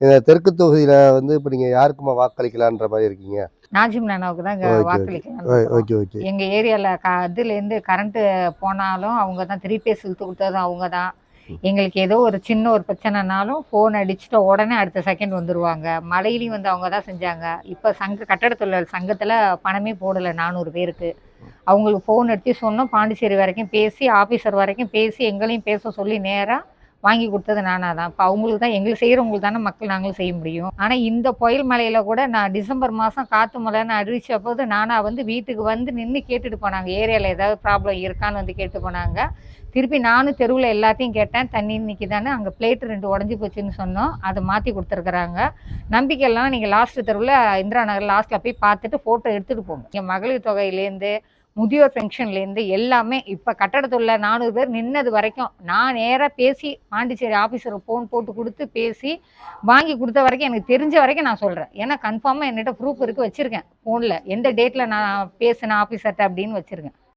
இந்த தெற்கு தொகுதியில வந்து இப்ப நீங்க யாருக்குமா வாக்களிக்கலான்ற மாரி இருக்கீங்க? நாஜிம் நானாவுக்கு தான் இங்க ஓகே, ஓகே. வாக்களிக்கலாம்னு இருக்கிறோம். Okay, okay. எங்க ஏரியால இதுலேருந்து கரண்ட்டு போனாலும் அவங்க தான் 3 பேஸ் இழுத்து குடுத்ததும் அவங்க தான். ம். எங்களுக்கு ஏதோ ஒரு சின்ன ஒரு பிரச்சனைனாலும் ஃபோன் அடிச்சுட்டு உடனே அடுத்த செகண்ட் வந்துருவாங்க. மழையிலயும் வந்து அவங்க தான் செஞ்சாங்க. இப்ப கட்டட தொழிலாளர் சங்கத்துல பணமே போடல 400 பேருக்கு. அவங்களுக்கு ஃபோன் அடிச்சு சொன்னோம். பாண்டிச்சேரி வரைக்கும் பேசி, ஆஃபீஸர் வரைக்கும் பேசி, எங்களையும் பேச சொல்லி நேரா வாங்கி குடுத்தது நானா தான். இப்ப அவங்களுக்கு தான் எங்களுக்கு செய்றவங்களுக்கு தானே மக்கள் நாங்களும் செய்ய முடியும். ஆனா இந்த புயல் மழையில கூட நான் டிசம்பர் மாசம் காத்து மழைன்னு அறிவிச்சபோது நானா வந்து வீட்டுக்கு வந்து நின்னு கேட்டுட்டு போனாங்க. ஏரியால ஏதாவது ப்ராப்ளம் இருக்கான்னு வந்து கேட்டு போனாங்க. திருப்பி நானும் தெருவுல எல்லாத்தையும் கேட்டேன். தண்ணி நிக்குதான்னு. அங்க பிளேட் 2 உடைஞ்சு போச்சுன்னு சொன்னோம். அத மாத்தி குடுத்துருக்காங்க. நம்பிக்கை இல்லன்னா நீங்க லாஸ்ட் தெருவுல இந்திரா நகர் லாஸ்ட்ல போய் பார்த்துட்டு ஃபோட்டோ எடுத்துட்டு போங்க. இங்க மகளிர் தொகையிலேருந்து, முதியோர் பென்ஷன்லேருந்து எல்லாமே இப்ப கட்டடத்துல 400 பேர் நின்னது வரைக்கும், நான் நேரா பேசி பாண்டிச்சேரி ஆஃபீஸருக்கு ஃபோன் போட்டு குடுத்து பேசி, வாங்கி குடுத்த வரைக்கும் எனக்கு தெரிஞ்ச வரைக்கும் நான் சொல்றேன். ஏன்னா கன்ஃபார்மா என்கிட்ட ப்ரூஃப் இருக்கு வச்சிருக்கேன் ஃபோன்ல. எந்த டேட்ல நான் பேசினேன் ஆஃபீஸர்ட்ட அப்படின்னு வச்சிருக்கேன்.